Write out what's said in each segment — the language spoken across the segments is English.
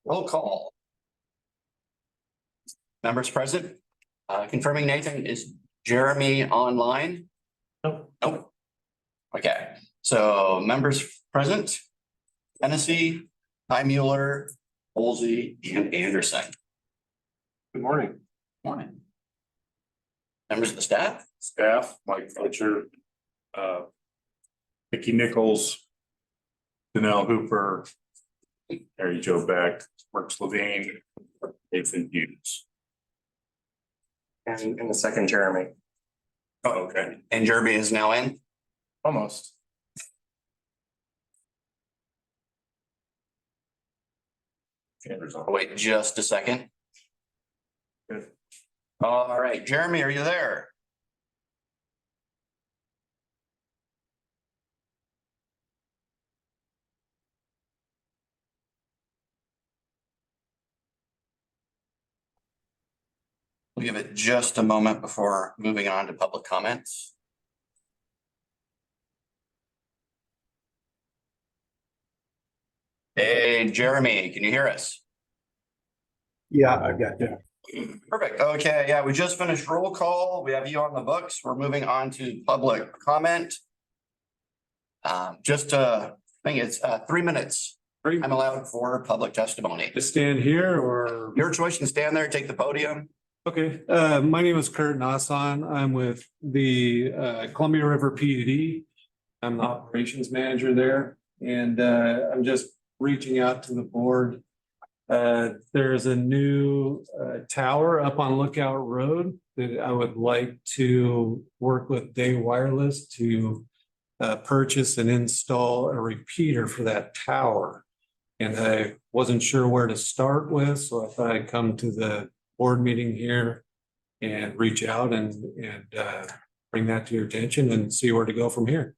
Roll call. Members present, confirming Nathan, is Jeremy online? Nope. Nope. Okay, so members present, Hennessy, Mueller, Olsey, and Anderson. Good morning. Morning. Members of the staff? Staff, Mike Fletcher, Mickey Nichols, Danelle Hooper, Mary Jo Beck, Mark Levine, Nathan Hughes. And in the second, Jeremy. Oh, okay. And Jeremy is now in? Almost. Wait just a second. Good. All right, Jeremy, are you there? We'll give it just a moment before moving on to public comments. Hey, Jeremy, can you hear us? Yeah, I've got that. Perfect. Okay, yeah, we just finished roll call. We have you on the books. We're moving on to public comment. I think it's 3 minutes. I'm allowed for public testimony. To stand here or? Your choice, can stand there, take the podium. Okay, my name is Kurt Nassan. I'm with the Columbia River PUD. I'm the operations manager there, and I'm just reaching out to the board. There's a new tower up on Lookout Road that I would like to work with Day Wireless to purchase and install a repeater for that tower. And I wasn't sure where to start with, so I thought I'd come to the board meeting here and reach out and bring that to your attention and see where to go from here.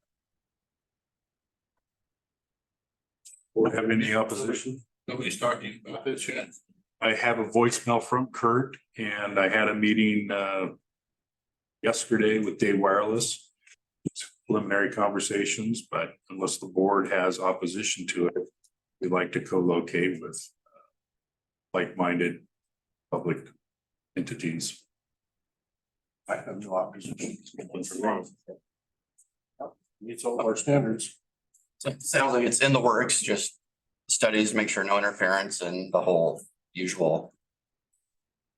Board have any opposition? Nobody's talking about this yet. I have a voicemail from Kurt, and I had a meeting yesterday with Day Wireless. It's preliminary conversations, but unless the board has opposition to it, we'd like to co-locate with like-minded public entities. I have no opposition. Meets all our standards. So it sounds like it's in the works, just studies, make sure no interference and the whole usual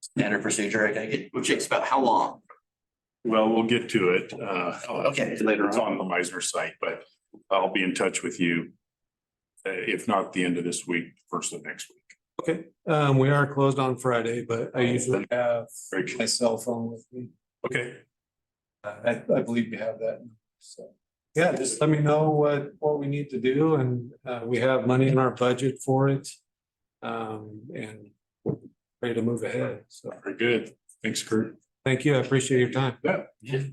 standard procedure, I take it, which takes about how long? Well, we'll get to it. Okay, Later, it's on the Meisner site, but I'll be in touch with you. If not the end of this week, first of next week. Okay, we are closed on Friday, but I usually have Very good. my cell phone with me. Okay, I believe you have that. So, yeah, just let me know what we need to do, and we have money in our budget for it. And we're ready to move ahead. So very good. Thanks, Kurt. thank you. I appreciate your time. Yeah.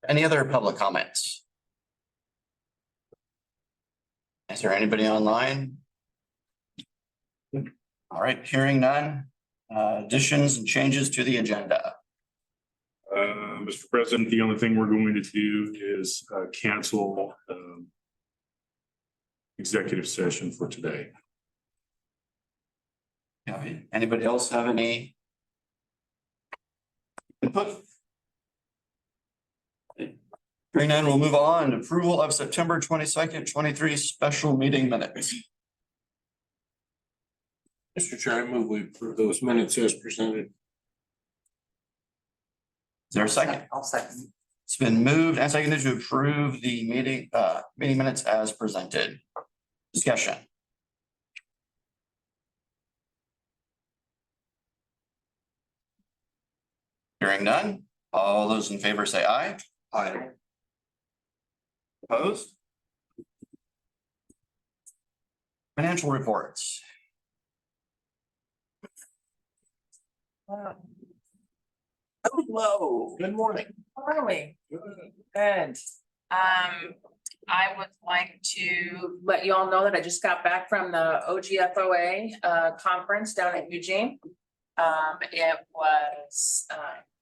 Any other public comments? Is there anybody online? All right, hearing none. Additions and changes to the agenda. Mr. President, the only thing we're going to do is cancel executive session for today. Okay, anybody else have any input? Hearing none, we'll move on. Approval of September 22nd, 23 special meeting minutes. Mr. Chair, I move we approve those minutes as presented. Is there a second? I'll second. It's been moved and seconded to approve the meeting minutes as presented. Discussion. Hearing none, all those in favor say aye. Aye. Opposed? Financial reports. Hello, Good morning. how are we? Good. I would like to let you all know that I just got back from the OGFOA conference down at Eugene. It was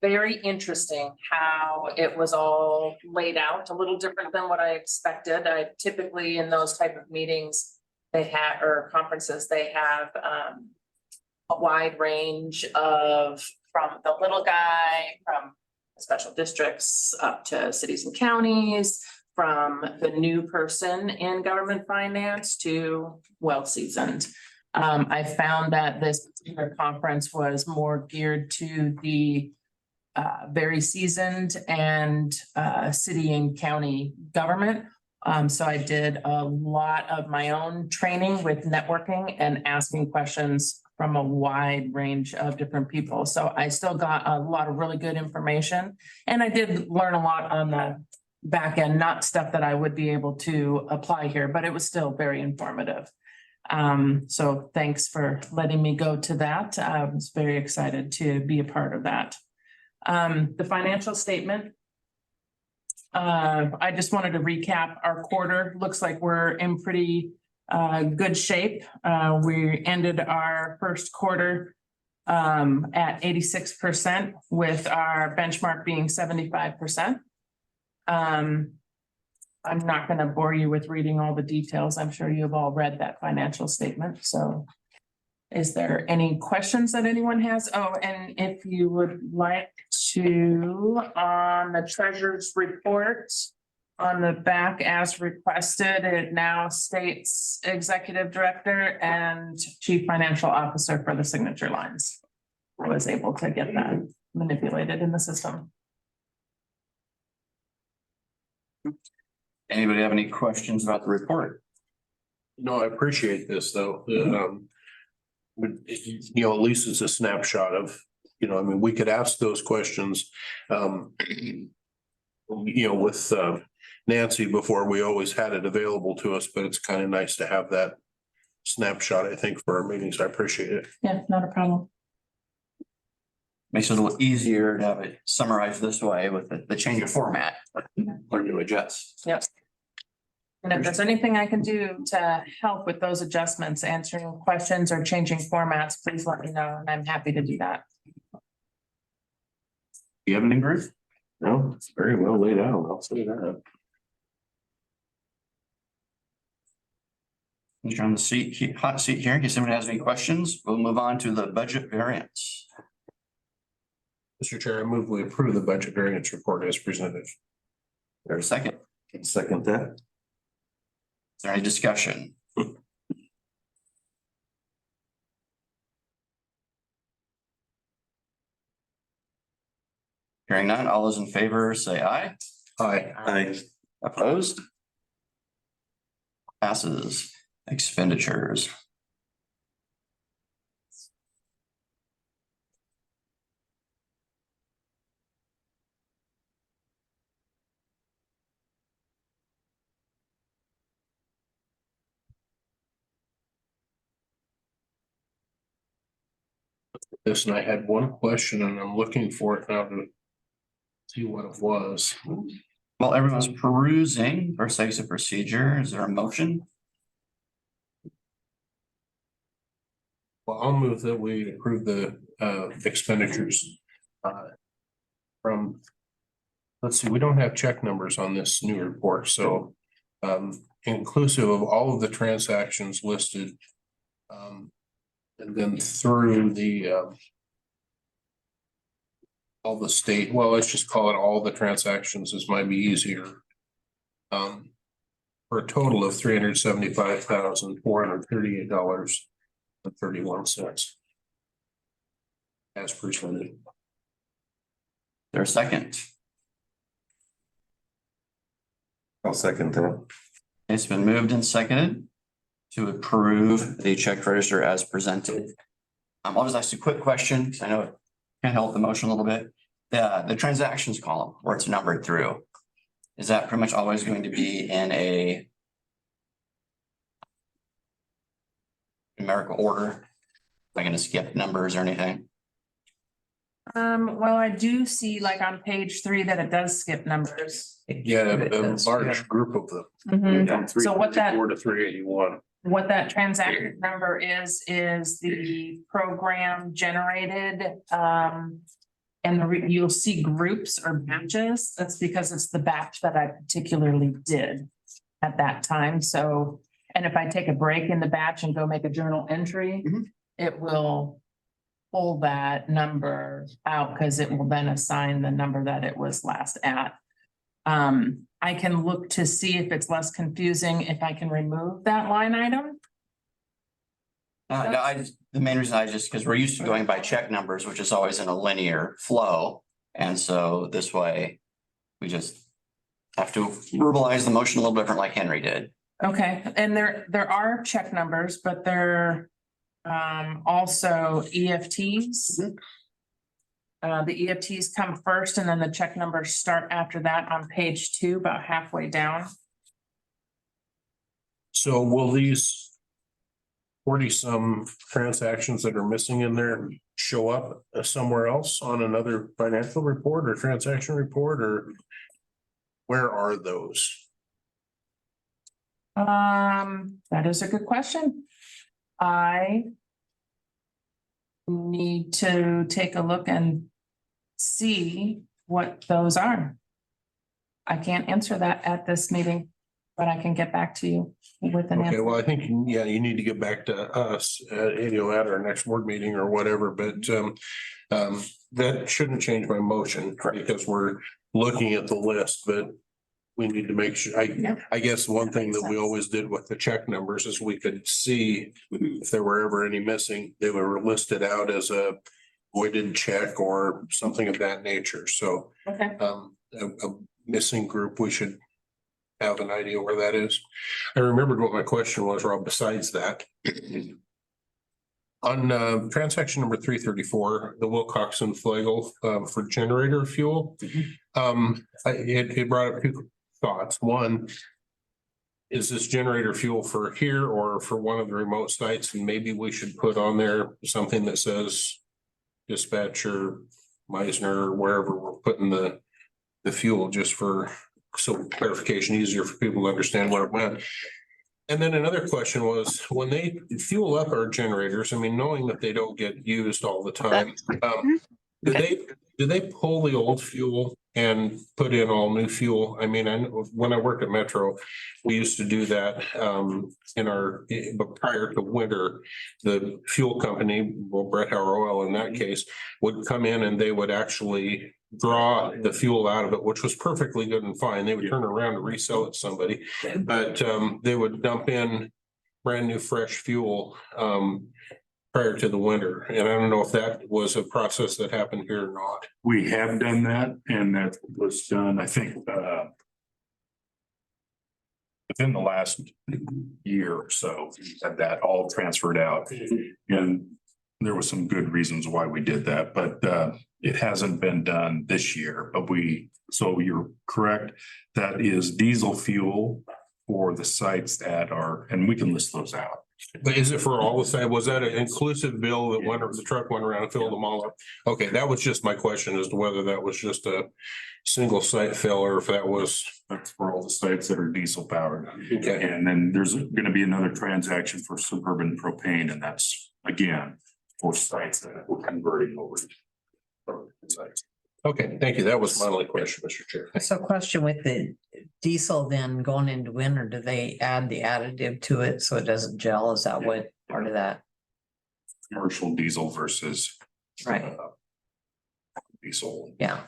very interesting how it was all laid out, a little different than what I expected. I typically in those type of meetings or conferences, they have, a wide range of, from the little guy, from special districts up to cities and counties, from the new person in government finance to well-seasoned. I found that this particular conference was more geared to the very seasoned and city and county government. So I did a lot of my own training with networking and asking questions from a wide range of different people. So I still got a lot of really good information. And I did learn a lot on the back end, not stuff that I would be able to apply here, but it was still very informative. So thanks for letting me go to that. I was very excited to be a part of that. The financial statement. I just wanted to recap our quarter. Looks like we're in pretty good shape. We ended our first quarter at 86% with our benchmark being 75%. I'm not going to bore you with reading all the details. I'm sure you've all read that financial statement. So is there any questions that anyone has? Oh, and if you would like to, on the treasurer's report, on the back as requested, it now states executive director and chief financial officer for the signature lines. I was able to get that manipulated in the system. Anybody have any questions about the report? No, I appreciate this though. At least it's a snapshot of, I mean, we could ask those questions. With Nancy before, we always had it available to us, but it's kind of nice to have that snapshot, I think, for our meetings. I appreciate it. Yeah, not a problem. Makes it a little easier to have it summarized this way with the change of format. Learn to adjust. Yep. And if there's anything I can do to help with those adjustments, answering questions or changing formats, please let me know, and I'm happy to do that. Do you have anything, Bruce? No, it's very well laid out. I'll say that. You're on the hot seat here. In case anyone has any questions, we'll move on to the budget variance. Mr. Chair, I move we approve the budget variance report as presented. There's a second. Second that. Is there any discussion? Hearing none, all those in favor say aye. Aye. Aye. Opposed? Passes. Expenditures. This, and I had one question and I'm looking for it now to see what it was. While everyone's perusing for sakes of procedure, is there a motion? Well, I'll move that we approve the expenditures. From, let's see, we don't have check numbers on this new report, so inclusive of all of the transactions listed. And then through the all the state, well, let's just call it all the transactions, this might be easier. For a total of $375,438.31. As presented. There's a second. I'll second that. It's been moved and seconded to approve the check register as presented. I'll just ask a quick question because I know it can help the motion a little bit. The transactions column where it's numbered through, is that pretty much always going to be in a numerical order? Am I going to skip numbers or anything? Well, I do see like on page 3 that it does skip numbers. Yeah, a large group of them. From So what that- 354 to 381. What that transaction number is the program generated, and you'll see groups or batches. That's because it's the batch that I particularly did at that time. So And if I take a break in the batch and go make a journal entry, Mhm. it will pull that number out because it will then assign the number that it was last at. I can look to see if it's less confusing, if I can remove that line item. No, the main reason because we're used to going by check numbers, which is always in a linear flow. And so this way, we just have to verbalize the motion a little different like Henry did. Okay, and there are check numbers, but they're also EFTs. Mhm. The EFTs come first and then the check numbers start after that on page 2, about halfway down. So will these 40-some transactions that are missing in there show up somewhere else on another financial report or transaction report, or where are those? That is a good question. I need to take a look and see what those are. I can't answer that at this meeting, but I can get back to you with an Okay, answer. well, I think, yeah, you need to get back to us, at our next board meeting or whatever, but that shouldn't change my motion because we're looking at the list, but we need to make sure, I guess one thing that we always did with the check numbers is we could see if there were ever any missing, they were listed out as a voided check or something of that nature. So Okay, a missing group, we should have an idea where that is. I remembered what my question was, Rob, besides that. On transaction number 334, the Wilcoxon Flagel for generator fuel. It brought up two thoughts. One, is this generator fuel for here or for one of the remote sites? And maybe we should put on there something that says dispatcher, Meisner, or wherever we're putting the fuel, just for so clarification, easier for people to understand where it went. And then another question was, when they fuel up our generators, I mean, knowing that they don't get used all the time, do they pull the old fuel and put in all new fuel? I mean, I know when I worked at Metro, we used to do that but prior to winter, the fuel company, well, Brett Hauer Oil in that case, would come in and they would actually draw the fuel out of it, which was perfectly good and fine. They would turn around and resell it to somebody, but they would dump in brand new fresh fuel prior to the winter. And I don't know if that was a process that happened here or not. We have done that, and that was done, I think, within the last year or so, we had that all transferred out. And there was some good reasons why we did that, but it hasn't been done this year. But so you're correct, that is diesel fuel for the sites that are, and we can list those out. But is it for all the site? Was that an inclusive bill that the truck went around and filled them all up? Okay, that was just my question as to whether that was just a single site fill or if that was. That's for all the sites that are diesel powered. Okay. And then there's gonna be another transaction for suburban propane, and that's again for sites that we're converting over to sites. Okay, thank you. That was my only question, Mr. Chair. So question with the diesel then going into winter, do they add the additive to it so it doesn't gel? Is that what part of that? Commercial diesel versus Right, diesel. yeah.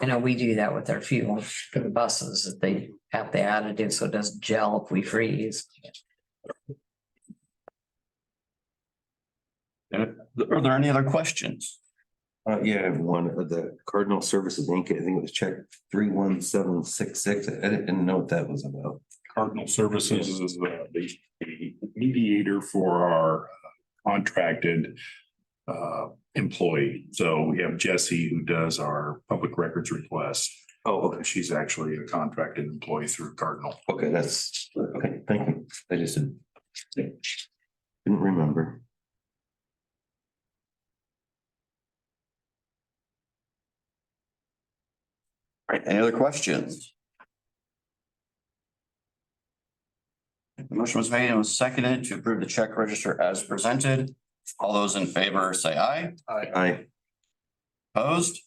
I know we do that with our fuel for the buses, that they have the additive so it doesn't gel if we freeze. Are there any other questions? Yeah, I have one of the Cardinal Services Inc. I think it was check 31766. I didn't know what that was about. Cardinal Services is the mediator for our contracted employee. So we have Jesse who does our public records requests. Oh, okay. She's actually a contracted employee through Cardinal. Okay, that's okay. Thank you. I just didn't remember. All right, any other questions? The motion was made and was seconded to approve the check register as presented. All those in favor say aye. I Opposed?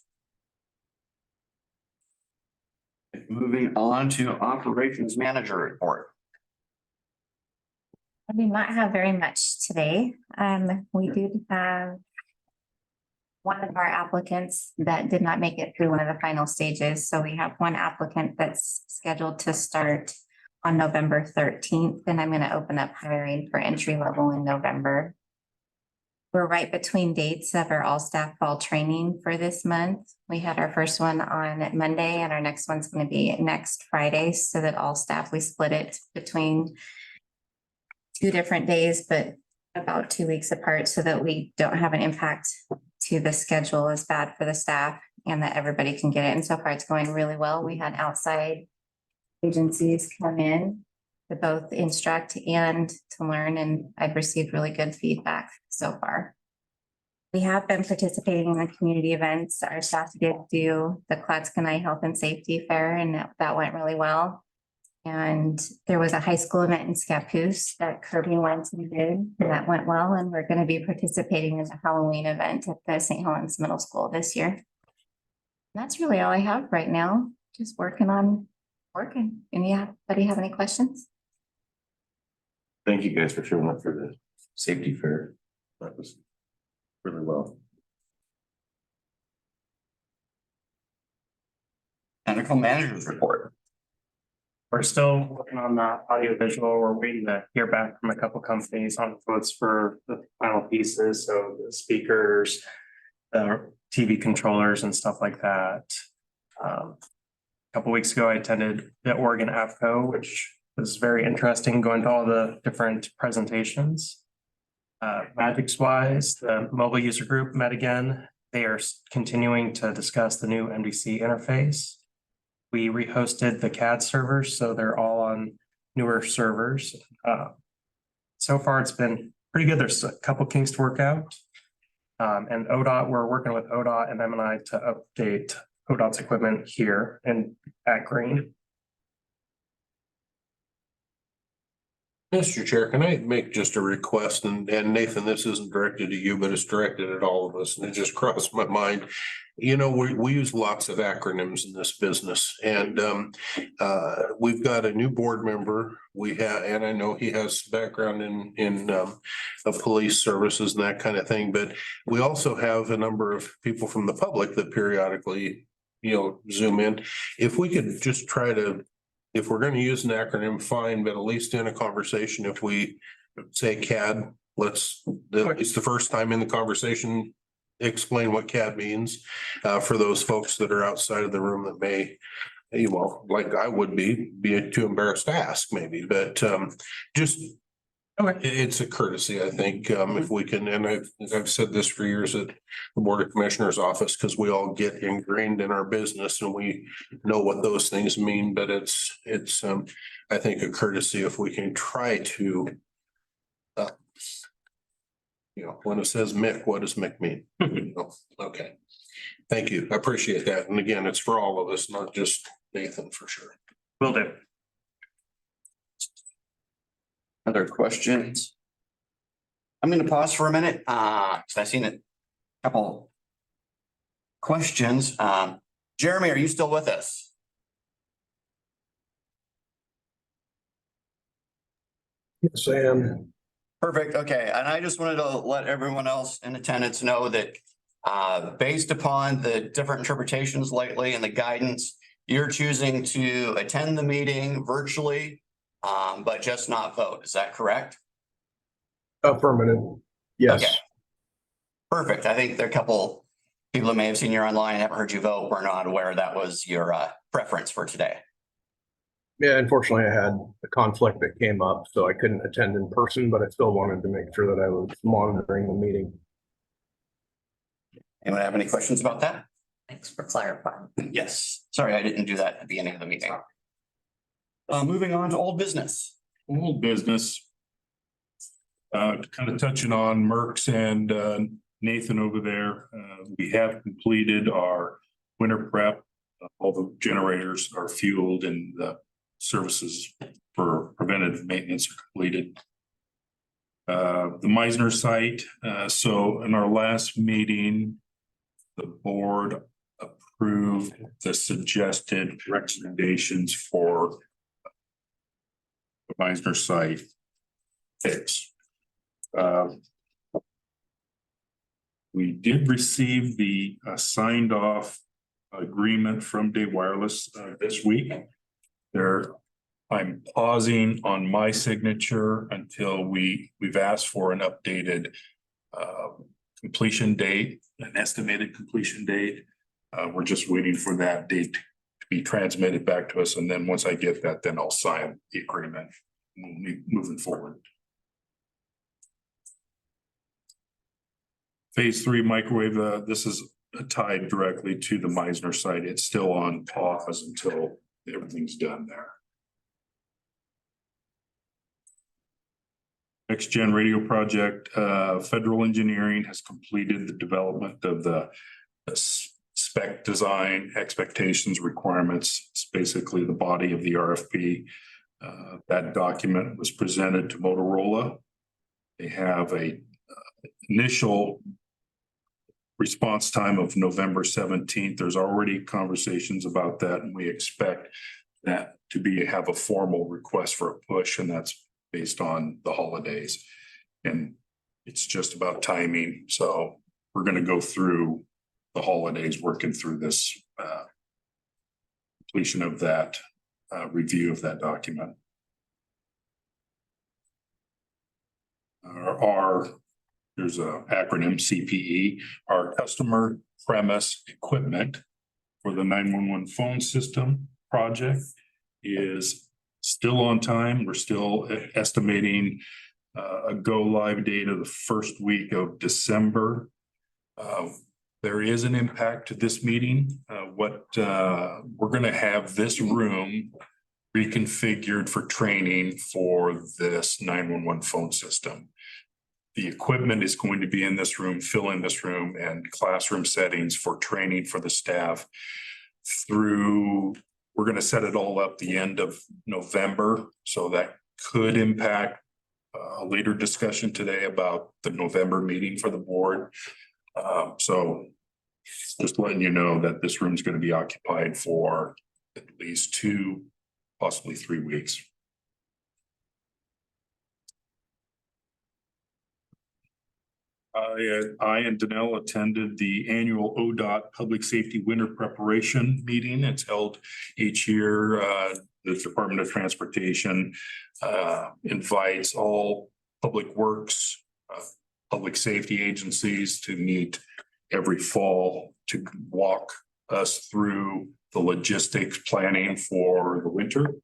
Moving on to operations manager report. We might have very much today. We did have one of our applicants that did not make it through one of the final stages. So we have one applicant that's scheduled to start on November 13th, and I'm going to open up hiring for entry level in November. We're right between dates of our all staff fall training for this month. We had our first one on Monday and our next one's going to be next Friday, so that all staff, we split it between 2 different days, but about 2 weeks apart, so that we don't have an impact to the schedule as bad for the staff and that everybody can get it. And so far it's going really well. We had outside agencies come in to both instruct and to learn, and I've received really good feedback so far. We have been participating in the community events. Our staff did do the Clatskanie Health and Safety Fair, and that went really well. And there was a high school event in Scappoose that Kirby went and did, and that went well. And we're going to be participating in the Halloween event at the St. Helens Middle School this year. And that's really all I have right now. Just working. Anybody have any questions? Thank you guys for showing up for the safety fair. That was really well. Technical managers report. We're still working on the audio visual. We're waiting to hear back from a couple companies on quotes for the final pieces. So the speakers, the TV controllers and stuff like that. A couple weeks ago, I attended the Oregon APCO, which was very interesting, going to all the different presentations. Magics wise, the mobile user group met again. They are continuing to discuss the new MDC interface. We rehosted the CAD servers, so they're all on newer servers. So far, it's been pretty good. There's a couple kinks to work out. And ODOT, we're working with ODOT and M&I to update ODOT's equipment here and at Green. Mr. Chair, can I make just a request? And Nathan, this isn't directed to you, but it's directed at all of us. And it just crossed my mind. You know, we use lots of acronyms in this business, and we've got a new board member. We have, and I know he has background in police services and that kind of thing, but we also have a number of people from the public that periodically, Zoom in. If we could just try to, if we're going to use an acronym, fine, but at least in a conversation, if we say CAD, let's, at least the first time in the conversation, explain what CAD means for those folks that are outside of the room that may, like I would be too embarrassed to ask maybe, but just it's a courtesy, I think, if we can, and I've said this for years at the Board of Commissioners office, because we all get ingrained in our business and we know what those things mean, but it's I think a courtesy if we can try to when it says MIC, what does MIC mean? Okay. Thank you. I appreciate that. And again, it's for all of us, not just Nathan, for sure. Will do. Other questions? I'm going to pause for a minute, because I've seen a couple questions. Jeremy, are you still with us? Yes, I am. Perfect. Okay. And I just wanted to let everyone else in attendance know that based upon the different interpretations lately and the guidance, you're choosing to attend the meeting virtually, but just not vote. Is that correct? Affirmative. Yes. Okay. Perfect. I think there are a couple people who may have seen you online and haven't heard you vote. We're not aware that was your preference for today. Yeah, unfortunately, I had a conflict that came up, so I couldn't attend in person, but I still wanted to make sure that I was monitoring the meeting. Anyone have any questions about that? Thanks for clarifying. Yes. Sorry, I didn't do that at the beginning of the meeting. Moving on to old business. Old business. Kind of touching on Merck's and Nathan over there. We have completed our winter prep. All the generators are fueled and the services for preventative maintenance are completed. The Meisner site. So in our last meeting, the board approved the suggested recommendations for the Meisner site. fix. We did receive the signed off agreement from Dave Wireless this week. I'm pausing on my signature until we've asked for an updated completion date, an estimated completion date. We're just waiting for that date to be transmitted back to us, and then once I get that, then I'll sign the agreement. Moving forward. Phase 3 microwave, this is tied directly to the Meisner site. It's still on pause until everything's done there. Next Gen Radio project, Federal Engineering has completed the development of the spec design, expectations, requirements. It's basically the body of the RFP. That document was presented to Motorola. They have a initial response time of November 17th. There's already conversations about that, and we expect that to have a formal request for a push, and that's based on the holidays. And it's just about timing. So we're going to go through the holidays working through this completion of that review of that document. There's an acronym CPE, our customer premise equipment for the 911 phone system project is still on time. We're still estimating a go live date of the first week of December. There is an impact to this meeting. We're going to have this room reconfigured for training for this 911 phone system. The equipment is going to be in this room, fill in this room, and classroom settings for training for the staff we're going to set it all up the end of November. So that could impact a later discussion today about the November meeting for the board. So just letting you know that this room is going to be occupied for at least 2, possibly 3 weeks. I and Danelle attended the annual ODOT Public Safety Winter Preparation Meeting. It's held each year. The Department of Transportation invites all public works, public safety agencies to meet every fall to walk us through the logistics planning for the winter.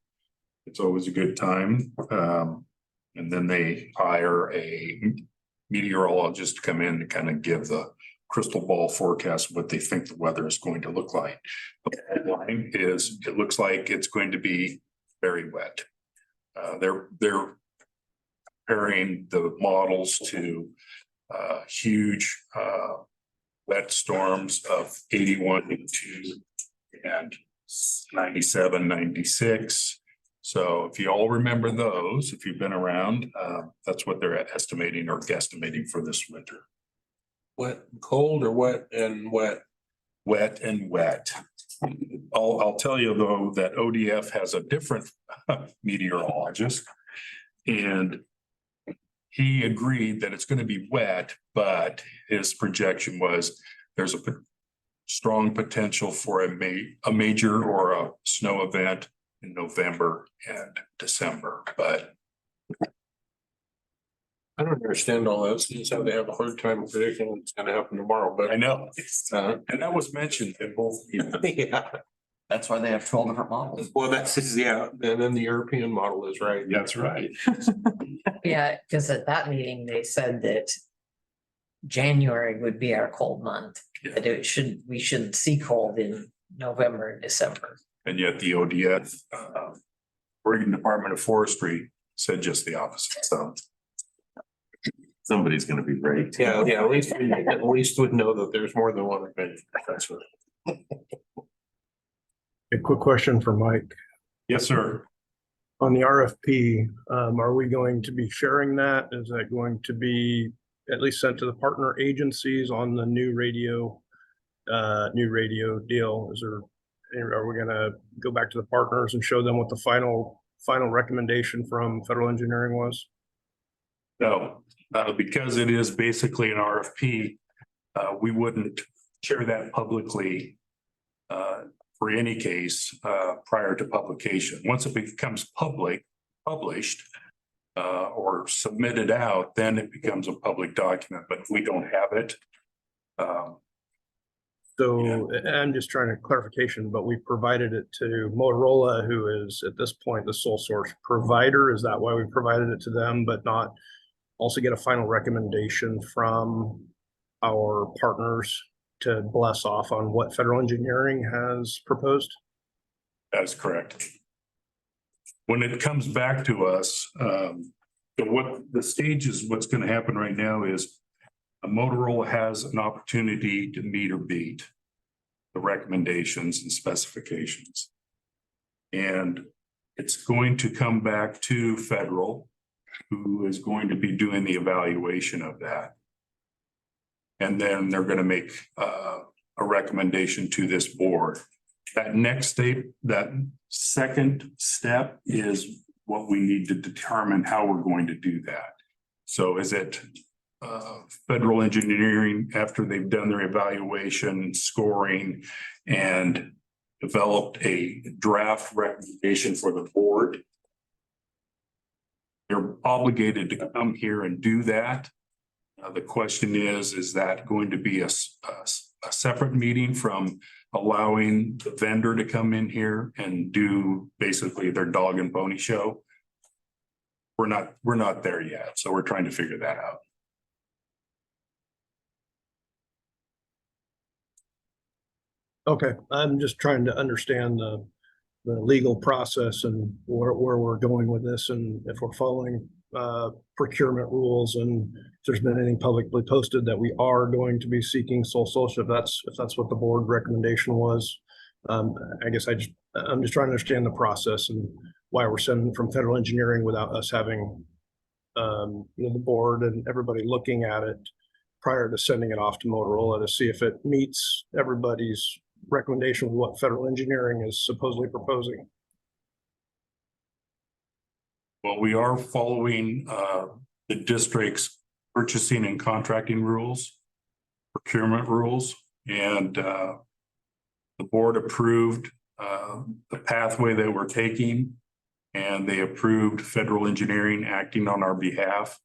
It's always a good time. And then they hire a meteorologist to come in to kind of give the crystal ball forecast of what they think the weather is going to look like. The headline is, it looks like it's going to be very wet. They're comparing the models to huge wet storms of 81, 82 and 97, 96. So if you all remember those, if you've been around, that's what they're estimating or guesstimating for this winter. Wet, cold, or wet and wet? Wet and wet. I'll tell you though that ODF has a different meteorologist, and he agreed that it's going to be wet, but his projection was there's a strong potential for a major or a snow event in November and December, but I don't understand all that. Seems how they have a hard time predicting what's going to happen tomorrow, but I know. And that was mentioned in both. yeah. That's why they have 12 different models. Well, that's yeah. And then the European model is right. That's right. Yeah, because at that meeting, they said that January would be our cold month. Yeah. That we shouldn't see cold in November and December. And yet the ODF, Oregon Department of Forestry said just the opposite. So Somebody's gonna be right. Yeah, at least we'd know that there's more than one opinion. That's what. A quick question for Mike. yes, sir. On the RFP, are we going to be sharing that? Is that going to be at least sent to the partner agencies on the new radio deal? Are we gonna go back to the partners and show them what the final recommendation from Federal Engineering was? No, because it is basically an RFP, we wouldn't share that publicly for any case prior to publication. Once it becomes published or submitted out, then it becomes a public document, but if we don't have it, So I'm just trying to clarification, but we provided it to Motorola, who is at this point the sole source provider. Is that why we provided it to them, but not also get a final recommendation from our partners to bless off on what Federal Engineering has proposed? that is correct. When it comes back to us, what the stage is, what's going to happen right now is Motorola has an opportunity to meet or beat the recommendations and specifications. And it's going to come back to Federal, who is going to be doing the evaluation of that. And then they're going to make a recommendation to this board. That next step, that second step is what we need to determine how we're going to do that. So is it Federal Engineering, after they've done their evaluation, scoring, and developed a draft recommendation for the board? They're obligated to come here and do that. The question is that going to be a separate meeting from allowing the vendor to come in here and do basically their dog and pony show? We're not there yet, so we're trying to figure that out. Okay, I'm just trying to understand the legal process and where we're going with this, and if we're following procurement rules, and if there's been anything publicly posted that we are going to be seeking sole source, if that's what the board recommendation was. I guess I'm just trying to understand the process and why we're sending from Federal Engineering without us having the board and everybody looking at it prior to sending it off to Motorola to see if it meets everybody's recommendation with what Federal Engineering is supposedly proposing. Well, we are following the district's purchasing and contracting rules, procurement rules, and the board approved the pathway that we're taking, and they approved Federal Engineering acting on our behalf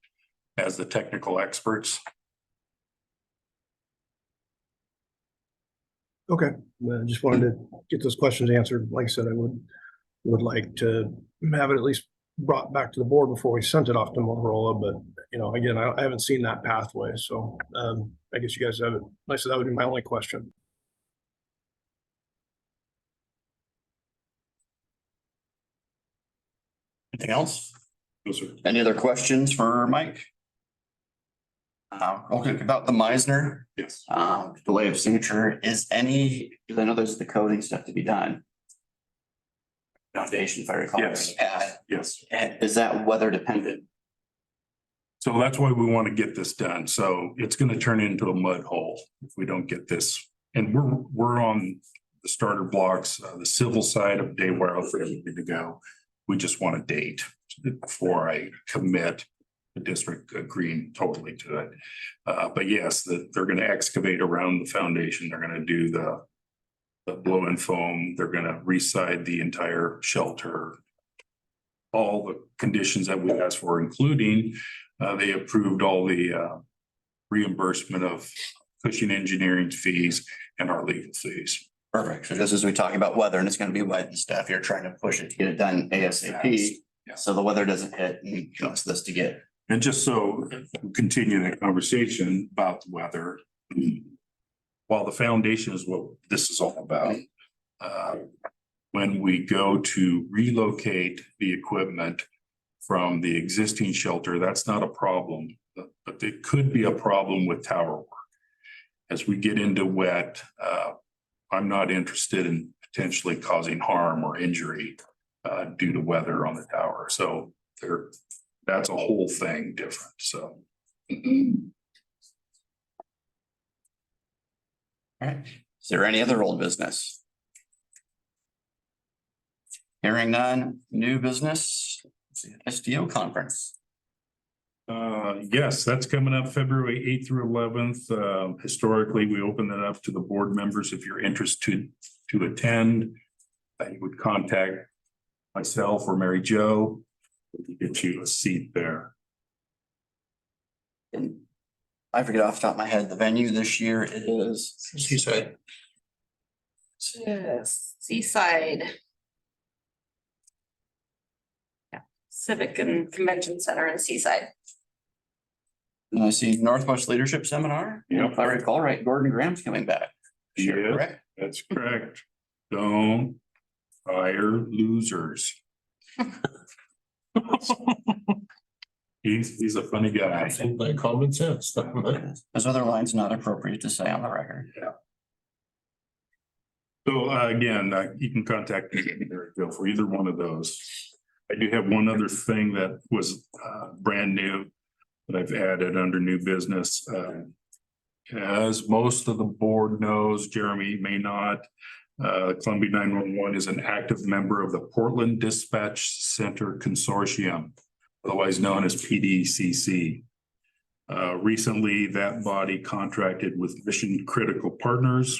as the technical experts. Okay, I just wanted to get those questions answered. Like I said, I would like to have it at least brought back to the board before we sent it off to Motorola, but again, I haven't seen that pathway, so I guess you guys have it. Like I said, that would be my only question. Anything else? No, sir. Any other questions for Mike? Okay, about the Meisner, Yes. delay of signature, because I know there's the coding stuff to be done. Foundation, if I recall. Yes. Yes. Is that weather dependent? So that's why we want to get this done. So it's going to turn into a mud hole if we don't get this. And we're on the starter blocks, the civil side of day where for everything to go. We just want a date before I commit the district agreeing totally to it. But yes, they're going to excavate around the foundation. They're going to do the blow and foam. They're going to reside the entire shelter. All the conditions that we asked for, including they approved all the reimbursement of Cushing Engineering fees and our legal fees. Perfect. So just as we talk about weather and it's gonna be wet and stuff, you're trying to push it to get it done ASAP. Yes. So the weather doesn't hit and cause this to get. And just so we continue that conversation about the weather, while the foundation is what this is all about, when we go to relocate the equipment from the existing shelter, that's not a problem, but it could be a problem with tower work. As we get into wet, I'm not interested in potentially causing harm or injury due to weather on the tower. So that's a whole thing different, so. All right. Is there any other old business? Hearing none, new business, SDO conference. Yes, that's coming up February 8th through 11th. Historically, we open that up to the board members. If you're interested to attend, you would contact myself or Mary Jo to get you a seat there. And I forget off the top of my head, the venue this year is. Seaside. Yes, Seaside. Yeah, Civic and Convention Center in Seaside. And I see Northwest Leadership Seminar. Yep. If I recall right, Gordon Graham's coming back. Sure, Yes. correct? That's correct. Don't hire losers. He's a funny guy. I think by common sense. Those other lines not appropriate to say on the record. So again, you can contact me Mary Jo, for either one of those. I do have one other thing that was brand new that I've added under new business. As most of the board knows, Jeremy may not, Columbia 911 is an active member of the Portland Dispatch Center Consortium, otherwise known as PDCC. Recently, that body contracted with Mission Critical Partners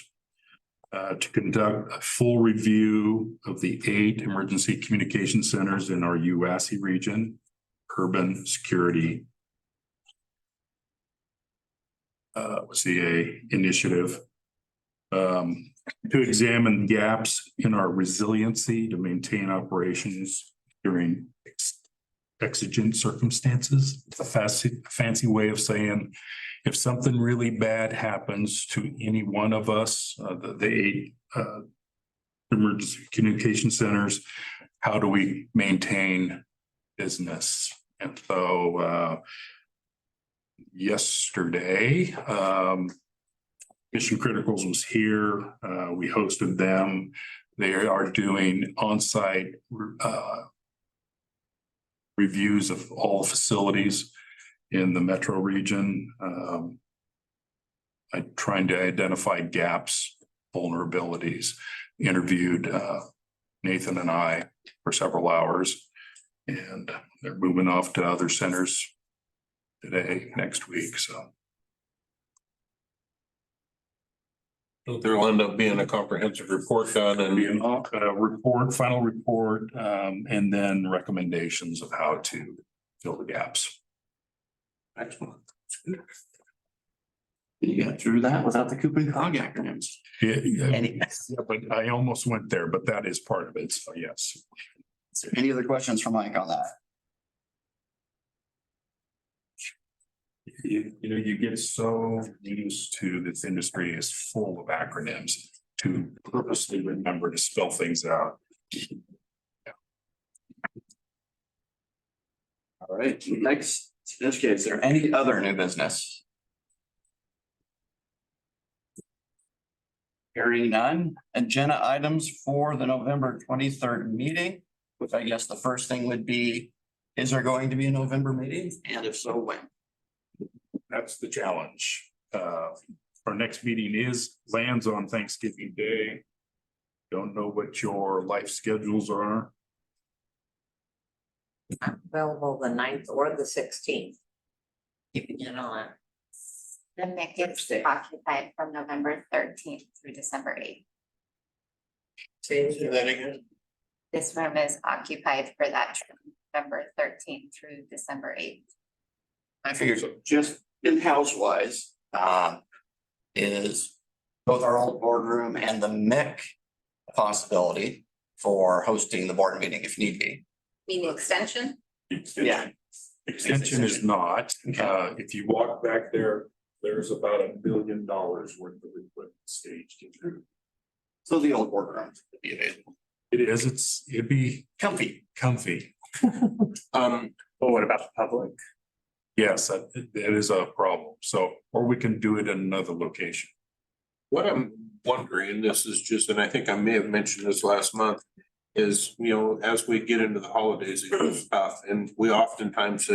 to conduct a full review of the 8 emergency communication centers in our UASI region, urban security. CA initiative to examine gaps in our resiliency to maintain operations during exigent circumstances. It's a fancy way of saying if something really bad happens to any one of us, the 8 emergency communication centers, how do we maintain business? And so yesterday, Mission Criticals was here. We hosted them. They are doing on-site reviews of all facilities in the metro region. I'm trying to identify gaps, vulnerabilities. Interviewed Nathan and I for several hours, and they're moving off to other centers today, next week, so. There'll end up being a comprehensive report done Be and a report, final report, and then recommendations of how to fill the gaps. Excellent. You got through that without the Coop Cog acronyms. Any, But I almost went there, but that is part of it, so yes. is there any other questions for Mike on that? You get so used to this industry is full of acronyms to purposely remember to spell things out. All right, next, okay, is there any other new business? Hearing none, agenda items for the November 23rd meeting, which I guess the first thing would be, is there going to be a November meeting? And if so, when? That's the challenge. Our next meeting lands on Thanksgiving Day. Don't know what your life schedules are. Available the 9th or the 16th. Keeping it on. The MIC is occupied from November 13th through December 8th. Say that again. This room is occupied for that trip, November 13th through December 8th. I figured just in-house wise, is both our old boardroom and the MIC a possibility for hosting the board meeting if need be. Mean the extension? Yeah. Extension is not. Okay. If you walk back there, there's about $1 billion worth of equipment staged in there. So the old boardroom would be available. It is, it'd be Comfy. comfy. Well, what about the public? Yes, that is a problem. So, or we can do it in another location. what I'm wondering, this is just, and I think I may have mentioned this last month, is, as we get into the holidays, it gets tough, and we oftentimes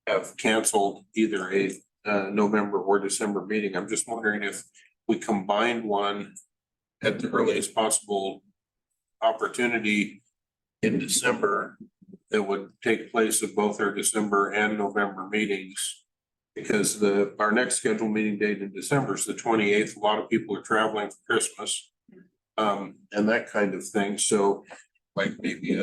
have canceled either a November or December meeting. I'm just wondering if we combined one at the earliest possible opportunity in December, that would take place of both our December and November meetings. Because our next scheduled meeting date in December is the 28th. A lot of people are traveling for Christmas. And that kind of thing. So like maybe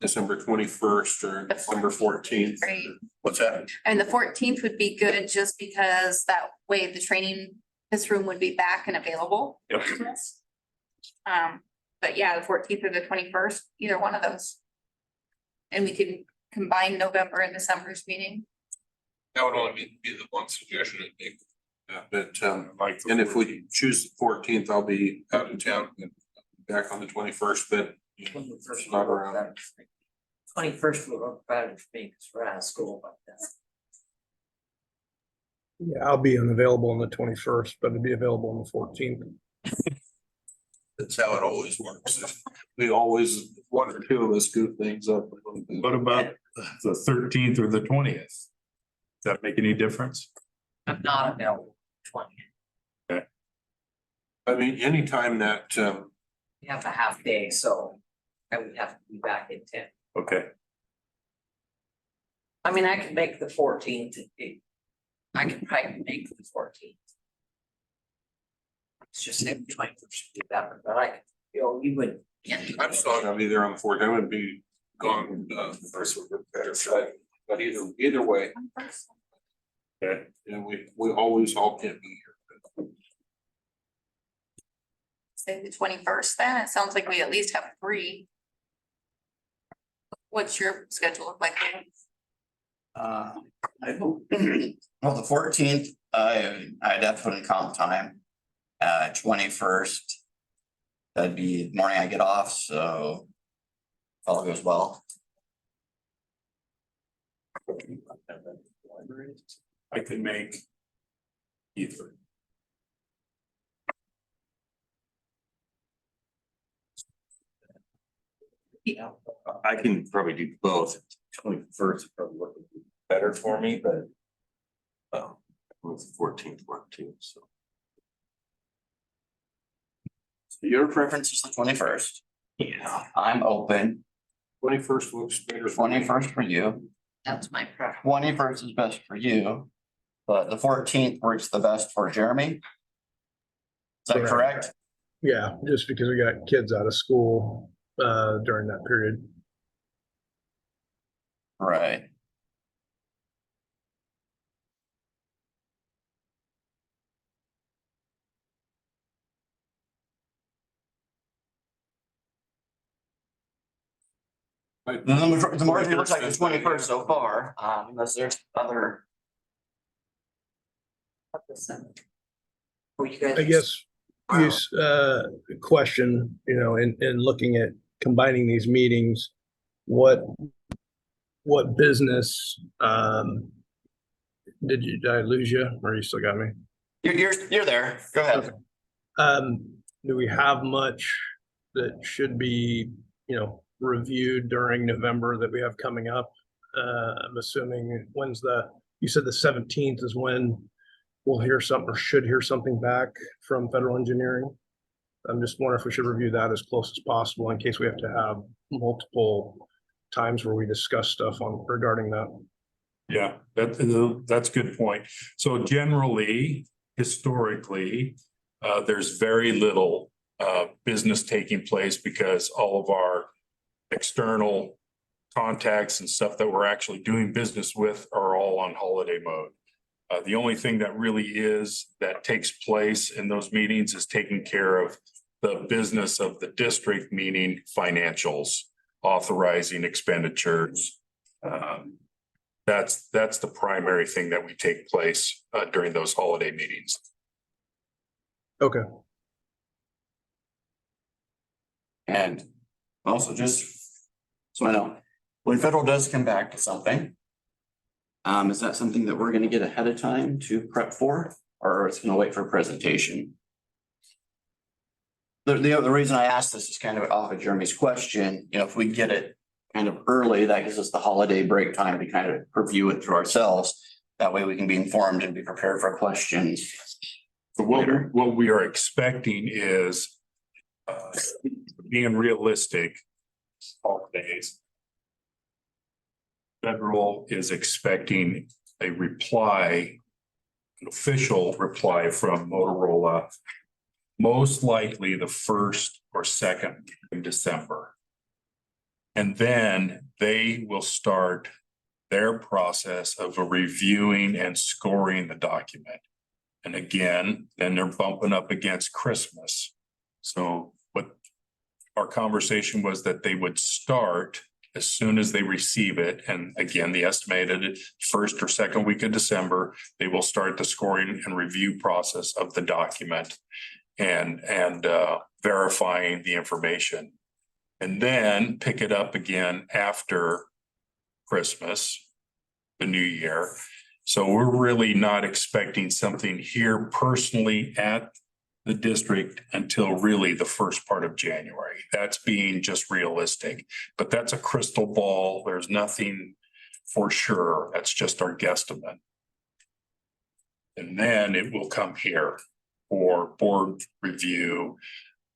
December 21st or December 14th. Great. What's that? And the 14th would be good just because that way the training, this room would be back and available. Yep. But yeah, the 14th or the 21st, either one of those. And we can combine November and December's meeting. That would only be the one suggestion I'd make. Yeah, but Like the and if 14th. we choose the 14th, I'll be out of town and back on the 21st, but not around. 21st will work better for me because we're out of school like that. Yeah, I'll be unavailable on the 21st, but I'll be available on the 14th. That's how it always works. We always, one or two of us goof things up. a little bit. What about the 13th or the 20th? Does that make any difference? I'm not available 20th. I mean, anytime that, We have a half day, so I would have to be back at 10. Okay, I mean, I can make the 14th. I can probably make the 14th. It's just the 21st would be better, but you would. I'm still not gonna be there on the 4th. I'm gonna be gone, first week of better side, but either way, okay. and we always all can't be here. Say the 21st then. It sounds like we at least have 3. What's your schedule look like? I hope, well, the 14th, I definitely comp time. 21st. That'd be the morning I get off, so. If all goes well. I can make either. Yeah. I can probably do both. 21st probably would be better for me, but. With the 14th work too, so. Your preference is the 21st. Yeah. I'm open. 21st looks better. for me. 21st for you. That's my preference. 21st is best for you. But the 14th works the best for Jeremy. Is that correct? Yeah, just because we got kids out of school during that period. Right. The margin looks like the 21st so far, unless there's other. I guess, use question, in looking at combining these meetings, what business, did I lose you or you still got me? You're there. Go ahead. Do we have much that should be, reviewed during November that we have coming up? I'm assuming you said the 17th is when we'll hear something or should hear something back from federal engineering. I'm just wondering if we should review that as close as possible in case we have to have multiple times where we discuss stuff regarding that. Yeah, that's a good point. So generally, historically, there's very little business taking place because all of our external contacts and stuff that we're actually doing business with are all on holiday mode. The only thing that really that takes place in those meetings is taking care of the business of the district, meaning financials, authorizing expenditures. That's the primary thing that we take place during those holiday meetings. Okay. And also just so I know, when federal does come back to something, is that something that we're gonna get ahead of time to prep for, or it's gonna wait for presentation? The reason I asked this is kind of off of Jeremy's question, if we get it kind of early, that gives us the holiday break time to kind of review it through ourselves. That way we can be informed and be prepared for questions. So what we are expecting is being realistic holidays. Federal is expecting a reply, an official reply from Motorola, most likely the 1st or 2nd in December. And then they will start their process of reviewing and scoring the document. And again, then they're bumping up against Christmas. So what our conversation was that they would start as soon as they receive it. And again, the estimated 1st or 2nd week of December, they will start the scoring and review process of the document and verifying the information. And then pick it up again after Christmas, the new year. So we're really not expecting something here personally at the district until really the first part of January. That's being just realistic, but that's a crystal ball. There's nothing for sure. That's just our guesstimate. And then it will come here for board review,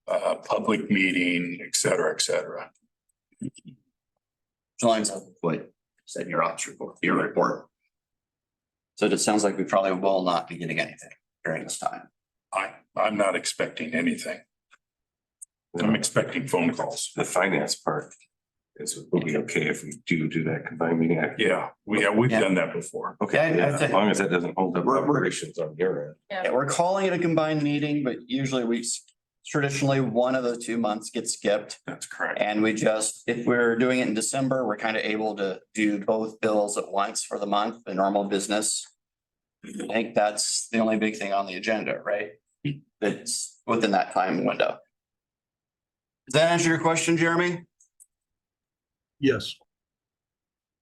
public meeting, et cetera, et cetera. Lines up what said your ops report, your report. So it sounds like we probably will not be getting anything during this time. I'm not expecting anything. I'm expecting phone calls. The finance part will be okay if we do that combined meeting. Yeah, we've done that before. Okay, Yeah, yeah, as long as that doesn't hold up We're- operations on your end. Yeah, we're calling it a combined meeting, but usually traditionally one of the 2 months gets skipped. That's correct. And we just, if we're doing it in December, we're kind of able to do both bills at once for the month, the normal business. I think that's the only big thing on the agenda, right? That's within that time window. Does that answer your question, Jeremy? Yes.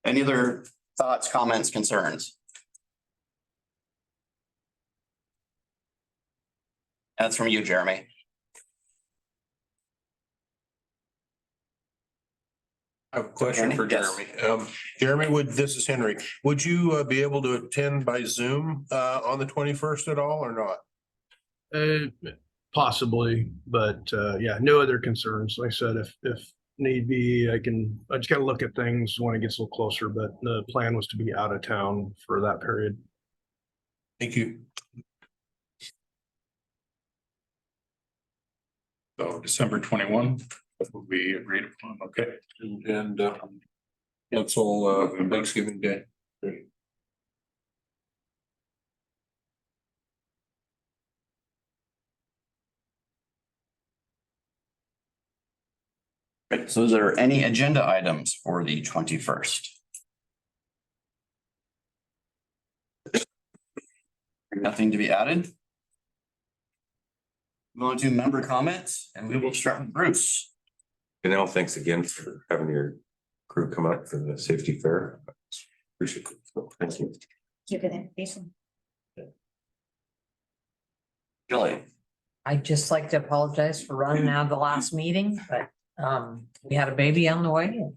Any other thoughts, comments, concerns? That's from you, Jeremy. I have a question for Yes. Jeremy. Jeremy, this is Henry. Would you be able to attend by Zoom on the 21st at all or not? Possibly, but yeah, no other concerns. Like I said, if need be, I just gotta look at things when it gets a little closer, but the plan was to be out of town for that period. Thank you. So December 21, that will be agreed upon, okay? And cancel Thanksgiving Day. Right, so is there any agenda items for the 21st? Nothing to be added? Going to member comments and we will start with Bruce. And now, thanks again for having your crew come up for the safety fair. Appreciate it. Thank you. Give it invitation. Julie. I'd just like to apologize for running out of the last meeting, but we had a baby on the way. And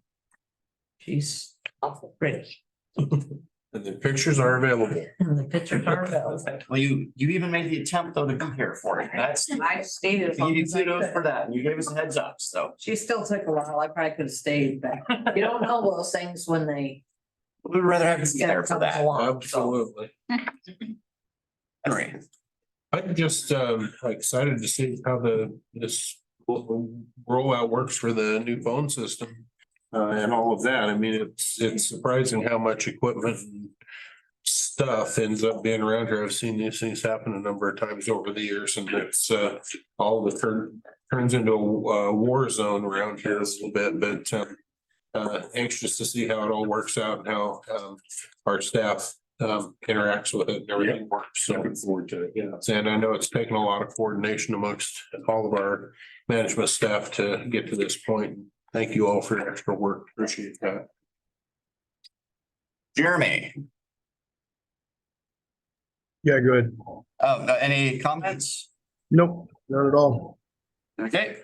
she's awful pretty. And the pictures are available. And the pictures are available. Well, you even made the attempt though to come here for it. That's, I stayed as you long need as I kudos could. for that. And you gave us a heads up, so. She still took a while. I probably could have stayed, but you don't know those things when they. We'd rather have you be there for that. Absolutely. Henry. I'm just excited to see how this rollout works for the new phone system. And all of that. I mean, it's surprising how much equipment and stuff ends up being around here. I've seen these things happen a number of times over the years, and it's all the turns into a war zone around here a little bit, but anxious to see how it all works out and how our staff interacts with it and everything works. So Looking forward to it, yeah. and I know it's taken a lot of coordination amongst all of our management staff to get to this point. Thank you all for your extra work. Appreciate that. Jeremy. Yeah, good. Oh, no, any comments? Nope, not at all. Okay.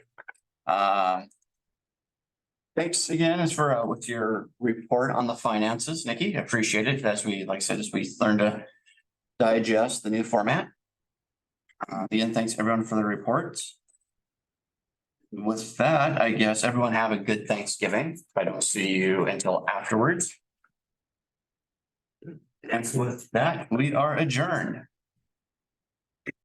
Thanks again for with your report on the finances, Nikki. Appreciate it as we, like I said, as we learn to digest the new format. Again, thanks everyone for the reports. With that, I guess everyone have a good Thanksgiving. If I don't see you until afterwards. And with that, we are adjourned.